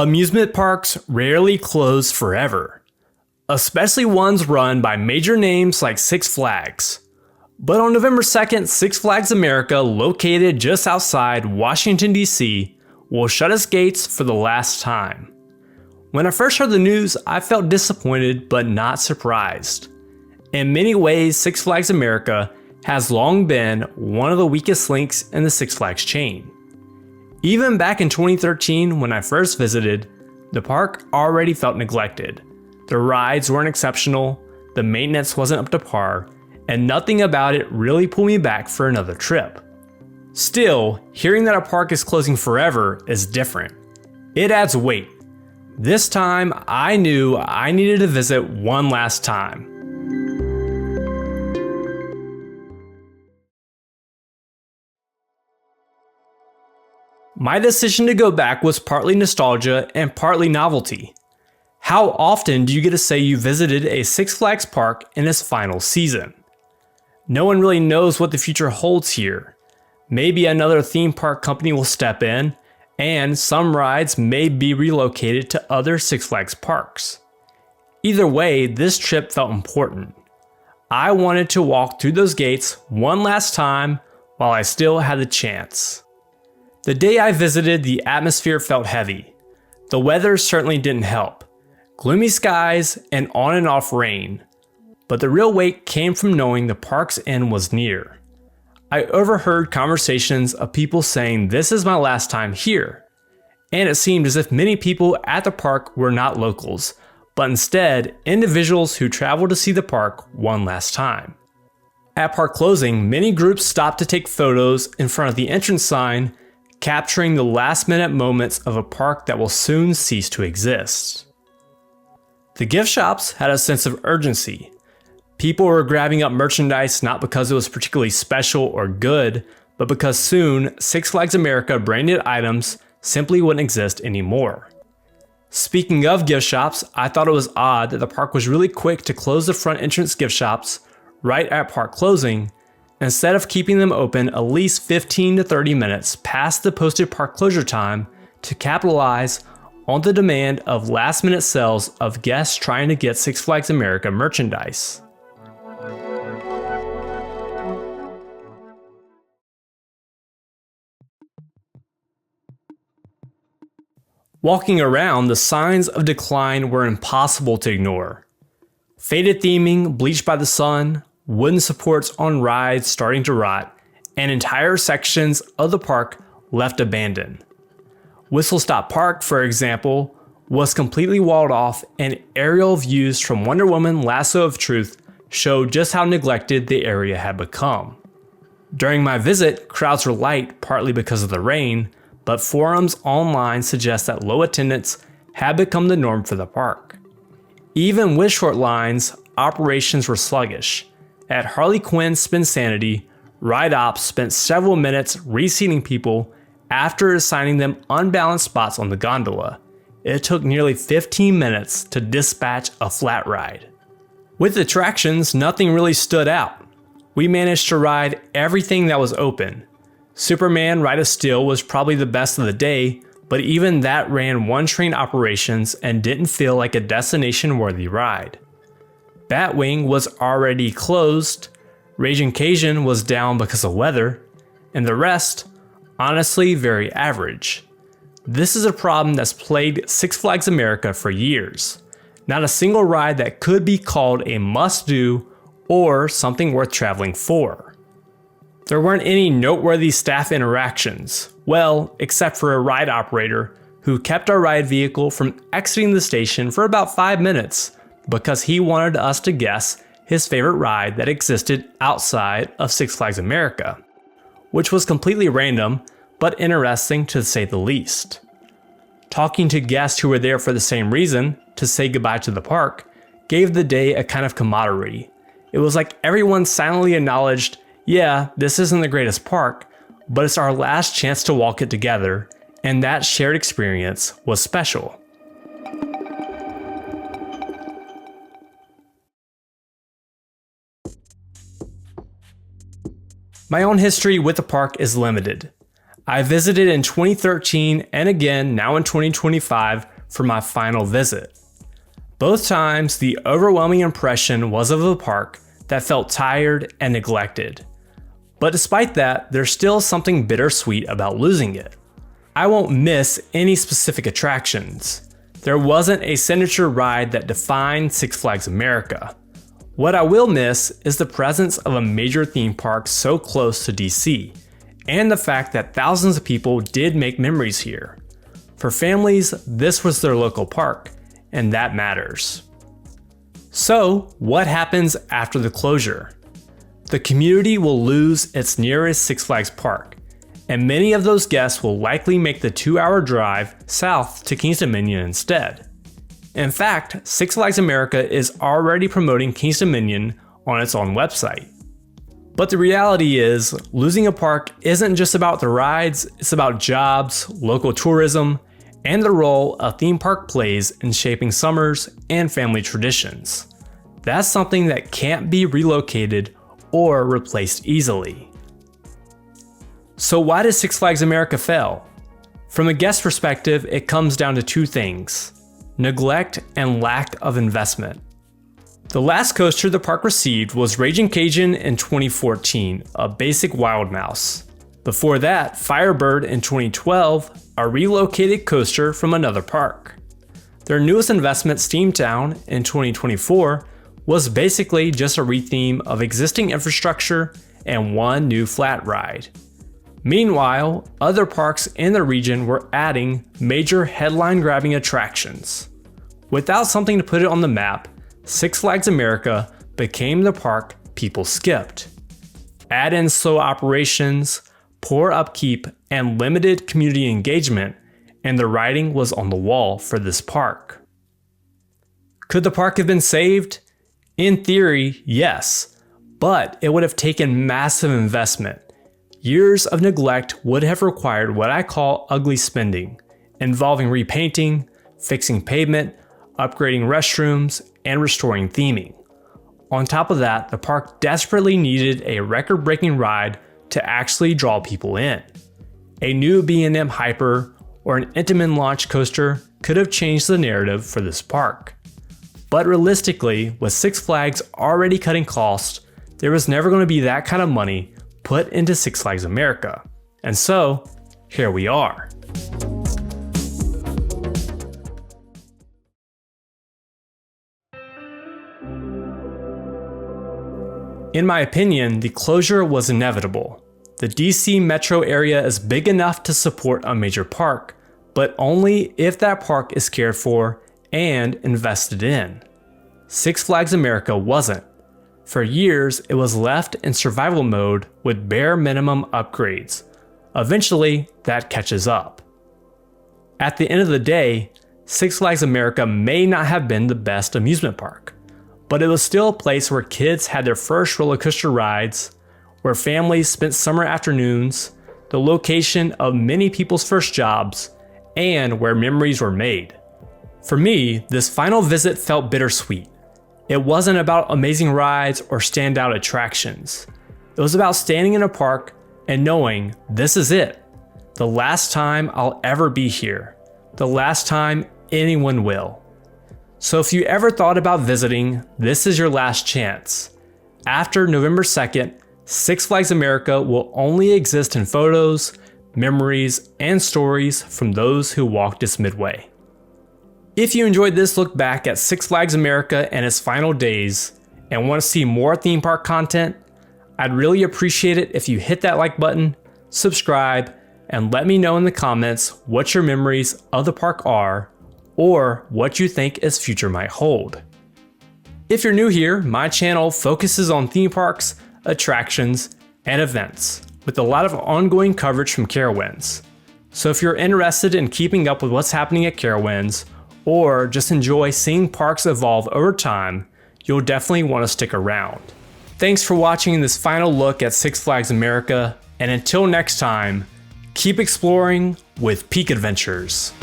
Amusement parks rarely close forever, especially ones run by major names like Six Flags. But on November 2nd, Six Flags America, located just outside Washington, D.C., will shut its gates for the last time. When I first heard the news, I felt disappointed but not surprised. In many ways, Six Flags America has long been one of the weakest links in the Six Flags chain. Even back in 2013, when I first visited, the park already felt neglected. The rides weren't exceptional, the maintenance wasn't up to par, and nothing about it really pulled me back for another trip. Still, hearing that a park is closing forever is different. It adds weight. This time, I knew I needed to visit one last time. My decision to go back was partly nostalgia and partly novelty. How often do you get to say you visited a Six Flags park in its final season? No one really knows what the future holds here. Maybe another theme park company will step in, and some rides may be relocated to other Six Flags parks. Either way, this trip felt important. I wanted to walk through those gates one last time while I still had the chance. The day I visited, the atmosphere felt heavy. The weather certainly didn't help. Gloomy skies and on and off rain. But the real weight came from knowing the park's end was near. I overheard conversations of people saying this is my last time here. And it seemed as if many people at the park were not locals, but instead individuals who traveled to see the park one last time. At park closing, many groups stopped to take photos in front of the entrance sign, capturing the last-minute moments of a park that will soon cease to exist. The gift shops had a sense of urgency. People were grabbing up merchandise not because it was particularly special or good, but because soon Six Flags America branded items simply wouldn't exist anymore. Speaking of gift shops, I thought it was odd that the park was really quick to close the front entrance gift shops right at park closing, instead of keeping them open at least 15 to 30 minutes past the posted park closure time to capitalize on the demand of last-minute sales of guests trying to get Six Flags America merchandise. Walking around, the signs of decline were impossible to ignore. Faded theming bleached by the sun, wooden supports on rides starting to rot, and entire sections of the park left abandoned. Whistle Stop Park, for example, was completely walled off, and aerial views from Wonder Woman Lasso of Truth showed just how neglected the area had become. During my visit, crowds were light partly because of the rain, but forums online suggest that low attendance had become the norm for the park. Even with short lines, operations were sluggish. At Harley Quinn's Spinsanity, Ride Ops spent several minutes reseating people after assigning them unbalanced spots on the gondola. It took nearly 15 minutes to dispatch a flat ride. With attractions, nothing really stood out. We managed to ride everything that was open. Superman Ride of Steel was probably the best of the day, but even that ran one-train operations and didn't feel like a destination-worthy ride. Batwing was already closed, Raging Cajun was down because of weather, and the rest, honestly, very average. This is a problem that's plagued Six Flags America for years. Not a single ride that could be called a must-do or something worth traveling for. There weren't any noteworthy staff interactions, well, except for a ride operator who kept our ride vehicle from exiting the station for about 5 minutes because he wanted us to guess his favorite ride that existed outside of Six Flags America, which was completely random but interesting to say the least. Talking to guests who were there for the same reason, to say goodbye to the park, gave the day a kind of camaraderie. It was like everyone silently acknowledged, yeah, this isn't the greatest park, but it's our last chance to walk it together, and that shared experience was special. My own history with the park is limited. I visited in 2013 and again now in 2025 for my final visit. Both times, the overwhelming impression was of a park that felt tired and neglected. But despite that, there's still something bittersweet about losing it. I won't miss any specific attractions. There wasn't a signature ride that defined Six Flags America. What I will miss is the presence of a major theme park so close to DC, and the fact that thousands of people did make memories here. For families, this was their local park, and that matters. So, what happens after the closure? The community will lose its nearest Six Flags park, and many of those guests will likely make the 2-hour drive south to Kings Dominion instead. In fact, Six Flags America is already promoting Kings Dominion on its own website. But the reality is, losing a park isn't just about the rides, it's about jobs, local tourism, and the role a theme park plays in shaping summers and family traditions. That's something that can't be relocated or replaced easily. So why did Six Flags America fail? From a guest perspective, it comes down to two things: neglect and lack of investment. The last coaster the park received was Raging Cajun in 2014, a basic Wild Mouse. Before that, Firebird in 2012, a relocated coaster from another park. Their newest investment, Steamtown, in 2024, was basically just a retheme of existing infrastructure and one new flat ride. Meanwhile, other parks in the region were adding major headline-grabbing attractions. Without something to put it on the map, Six Flags America became the park people skipped. Add in slow operations, poor upkeep, and limited community engagement, and the writing was on the wall for this park. Could the park have been saved? In theory, yes, but it would have taken massive investment. Years of neglect would have required what I call ugly spending, involving repainting, fixing pavement, upgrading restrooms, and restoring theming. On top of that, the park desperately needed a record-breaking ride to actually draw people in. A new B&M Hyper or an Intamin launch coaster could have changed the narrative for this park. But realistically, with Six Flags already cutting costs, there was never going to be that kind of money put into Six Flags America. And so, here we are. In my opinion, the closure was inevitable. The DC metro area is big enough to support a major park, but only if that park is cared for and invested in. Six Flags America wasn't. For years, it was left in survival mode with bare minimum upgrades. Eventually, that catches up. At the end of the day, Six Flags America may not have been the best amusement park, but it was still a place where kids had their first roller coaster rides, where families spent summer afternoons, the location of many people's first jobs, and where memories were made. For me, this final visit felt bittersweet. It wasn't about amazing rides or standout attractions. It was about standing in a park and knowing this is it. The last time I'll ever be here. The last time anyone will. So if you ever thought about visiting, this is your last chance. After November 2nd, Six Flags America will only exist in photos, memories, and stories from those who walked its midway. If you enjoyed this look back at Six Flags America and its final days, and want to see more theme park content, I'd really appreciate it if you hit that like button, subscribe, and let me know in the comments what your memories of the park are, or what you think its future might hold. If you're new here, my channel focuses on theme parks, attractions, and events, with a lot of ongoing coverage from Carowinds. So if you're interested in keeping up with what's happening at Carowinds, or just enjoy seeing parks evolve over time, you'll definitely want to stick around. Thanks for watching this final look at Six Flags America, and until next time, keep exploring with Peak Adventures.